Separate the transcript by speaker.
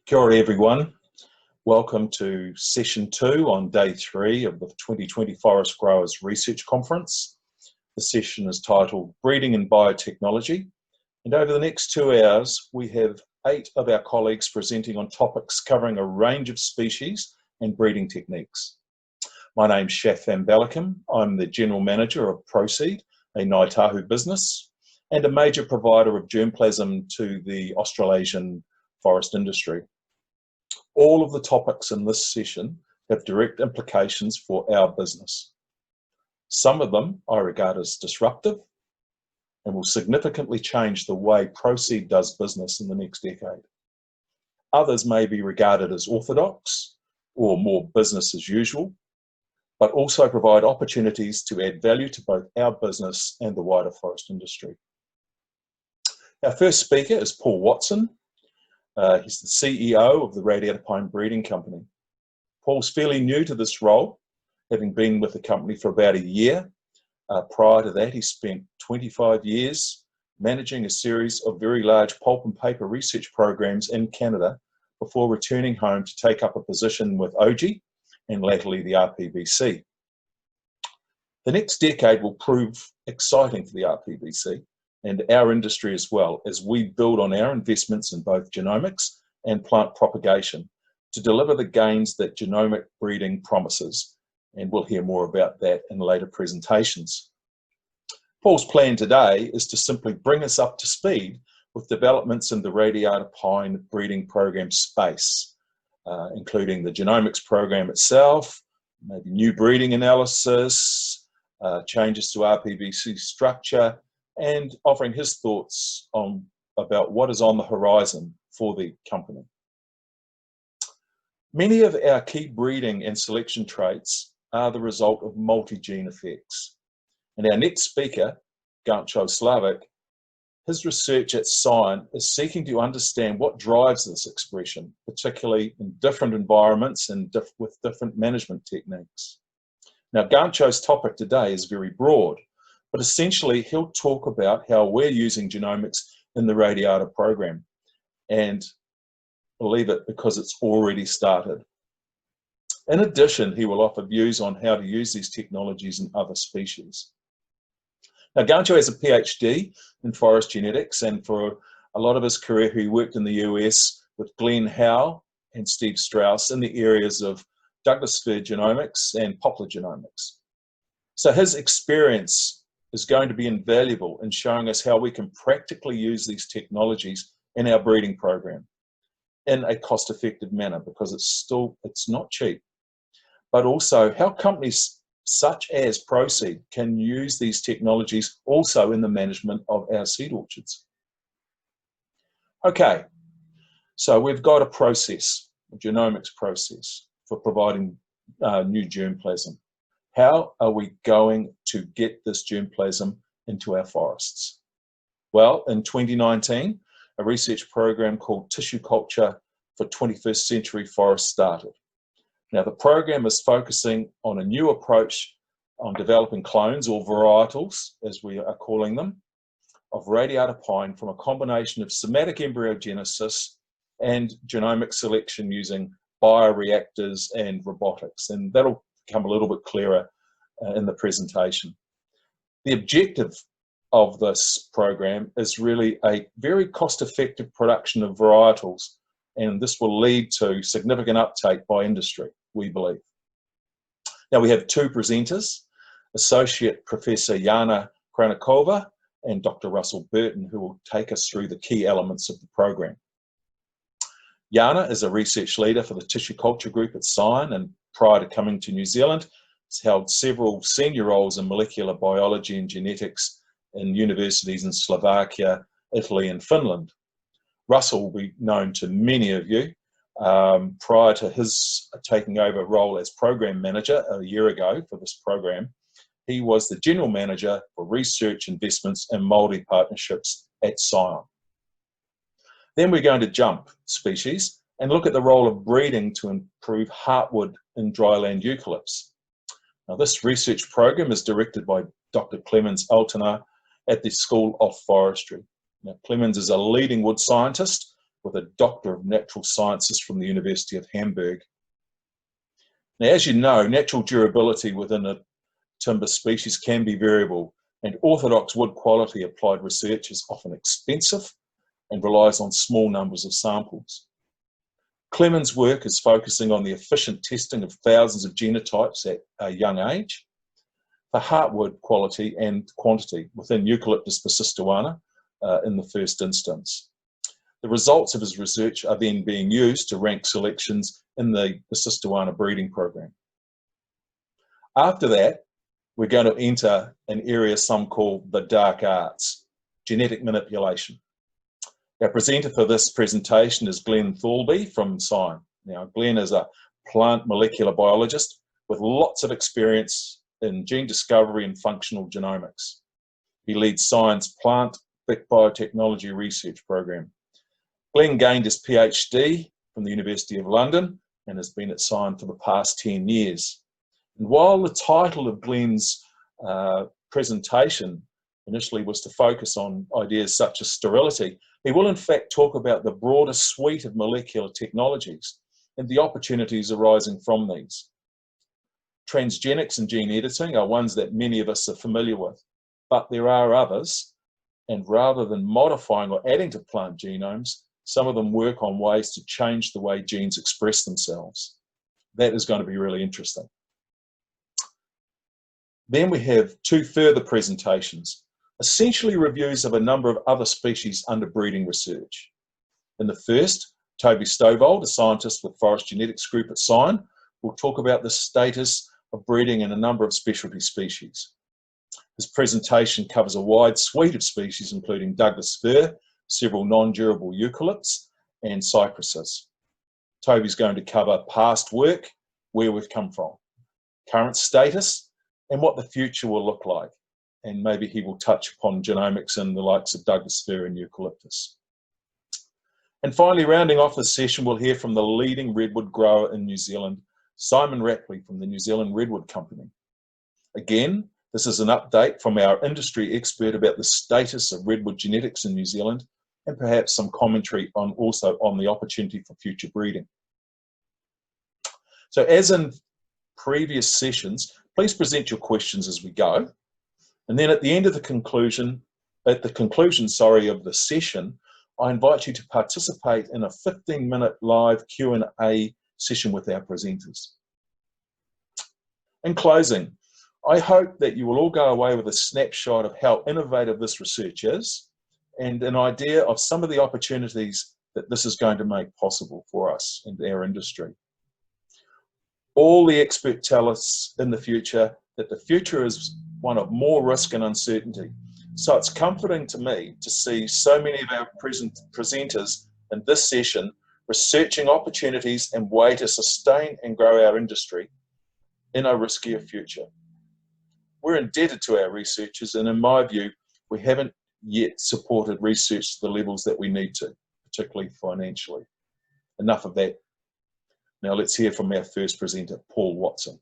Speaker 1: Kia ora everyone. Welcome to session 2 on day 3 of the 2020 Forest Growers Research Conference. The session is titled Breeding and Biotechnology, and over the next 2 hours we have 8 of our colleagues presenting on topics covering a range of species and breeding techniques. My name's Shaf and Ballekom. I'm the General Manager of Proseed, a Ngāi Tahu business and a major provider of germplasm to the Australasian forest industry. All of the topics in this session have direct implications for our business. Some of them I regard as disruptive and will significantly change the way Proseed does business in the next decade. Others may be regarded as orthodox or more business as usual, but also provide opportunities to add value to both our business and the wider forest industry. Our first speaker is Paul Watson. He's the CEO of the Radiata Pine Breeding Company. Paul's fairly new to this role, having been with the company for about a year. Prior to that, he spent 25 years managing a series of very large pulp and paper research programs in Canada before returning home to take up a position with OG and latterly the RPBC. The next decade will prove exciting for the RPBC and our industry as well, as we build on our investments in both genomics and plant propagation to deliver the gains that genomic breeding promises, and we'll hear more about that in later presentations. Paul's plan today is to simply bring us up to speed with developments in the Radiata Pine breeding program space, including the genomics program itself, maybe new breeding analysis, changes to RPBC structure, and offering his thoughts about what is on the horizon for the company. Many of our key breeding and selection traits are the result of multi-gene effects. And our next speaker, Gancho Slavic, his research at Scion is seeking to understand what drives this expression, particularly in different environments and with different management techniques. Now, Gancho's topic today is very broad, but essentially he'll talk about how we're using genomics in the Radiata program, and believe it, because it's already started. In addition, he will offer views on how to use these technologies in other species. Now, Gancho has a PhD in forest genetics, and for a lot of his career he worked in the US with Glenn Howe and Steve Strauss in the areas of Douglas fir genomics and poplar genomics. So his experience is going to be invaluable in showing us how we can practically use these technologies in our breeding program in a cost-effective manner, because it's not cheap, but also how companies such as Proseed can use these technologies also in the management of our seed orchards. Okay, so we've got a process, a genomics process for providing new germplasm. How are we going to get this germplasm into our forests? Well, in 2019, a research program called Tissue Culture for 21st Century Forests started. Now, the program is focusing on a new approach on developing clones, or varietals, as we are calling them, of Radiata pine from a combination of somatic embryogenesis and genomic selection using bioreactors and robotics. And that'll become a little bit clearer in the presentation. The objective of this program is really a very cost-effective production of varietals, and this will lead to significant uptake by industry, we believe. Now, we have 2 presenters, Associate Professor Jana Kranikova and Dr. Russell Burton, who will take us through the key elements of the program. Jana is a research leader for the Tissue Culture Group at Scion, and prior to coming to New Zealand, has held several senior roles in molecular biology and genetics in universities in Slovakia, Italy, and Finland. Russell will be known to many of you. Prior to his taking over a role as program manager a year ago for this program, he was the general manager for research, investments, and multi-partnerships at Scion. Then we're going to jump species and look at the role of breeding to improve heartwood in dryland eucalypts. Now, this research program is directed by Dr. Clemens Altena at the School of Forestry. Now, Clemens is a leading wood scientist with a Doctor of Natural Sciences from the University of Hamburg. Now, as you know, natural durability within a timber species can be variable, and orthodox wood quality applied research is often expensive and relies on small numbers of samples. Clement's work is focusing on the efficient testing of thousands of genotypes at a young age for heartwood quality and quantity within Eucalyptus persistuana in the first instance. The results of his research are then being used to rank selections in the persistuana breeding program. After that, we're going to enter an area some call the dark arts, genetic manipulation. Our presenter for this presentation is Glenn Thorlby from SCIEN. Now, Glenn is a plant molecular biologist with lots of experience in gene discovery and functional genomics. He leads SCIEN's plant biotechnology research program. Glenn gained his PhD from the University of London and has been at SCIEN for the past 10 years. And while the title of Glenn's presentation initially was to focus on ideas such as sterility, he will in fact talk about the broader suite of molecular technologies and the opportunities arising from these. Transgenics and gene editing are ones that many of us are familiar with, but there are others, and rather than modifying or adding to plant genomes, some of them work on ways to change the way genes express themselves. That is going to be really interesting. Then we have two further presentations, essentially reviews of a number of other species under breeding research. In the first, Toby Stovall, a scientist with Forest Genetics Group at SCIEN, will talk about the status of breeding in a number of specialty species. His presentation covers a wide suite of species, including Douglas fir, several non-durable eucalypts, and cypresses. Toby's going to cover past work, where we've come from, current status, and what the future will look like. And maybe he will touch upon genomics in the likes of Douglas fir and eucalyptus. And finally, rounding off the session, we'll hear from the leading redwood grower in New Zealand, Simon Rapley from the New Zealand Redwood Company. Again, this is an update from our industry expert about the status of redwood genetics in New Zealand, and perhaps some commentary also on the opportunity for future breeding. So as in previous sessions, please present your questions as we go. And then at the end of the conclusion, of the session, I invite you to participate in a 15-minute live Q&A session with our presenters. In closing, I hope that you will all go away with a snapshot of how innovative this research is and an idea of some of the opportunities that this is going to make possible for us and our industry. All the experts tell us in the future that the future is one of more risk and uncertainty. So it's comforting to me to see so many of our presenters in this session researching opportunities and ways to sustain and grow our industry in a riskier future. We're indebted to our researchers, and in my view, we haven't yet supported research to the levels that we need to, particularly financially. Enough of that. Now let's hear from our first presenter, Paul Watson.